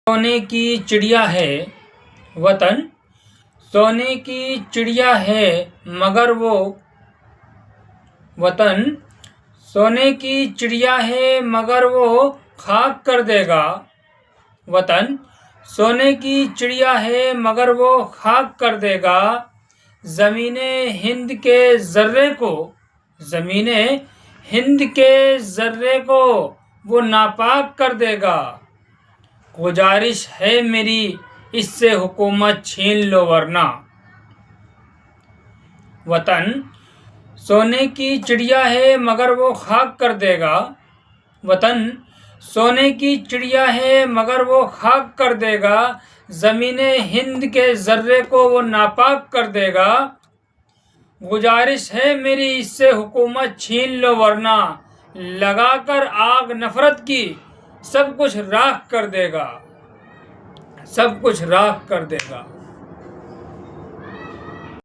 सोने की चिड़िया है वतन, सोने की चिड़िया है मगर वो वतन, सोने की चिड़िया है मगर वो खाक कर देगा वतन, सोने की चिड़िया है मगर वो खाक कर देगा। ज़मीने हिंद के ज़र्रे को, ज़मीने हिंद के ज़र्रे को वो नापाक कर देगा। गुजारिश है मेरी इससे हुकूमत छीन लो वरना। वतन सोने की चिड़िया है मगर वो खाक कर देगा, वतन सोने की चिड़िया है मगर वो खाक कर देगा। ज़मीने हिंद के ज़र्रे को वो नापाक कर देगा। गुजारिश है मेरी इससे हुकूमत छीन लो वरना, लगाकर आग नफ़रत की सब कुछ राख कर देगा, सब कुछ राख कर देगा।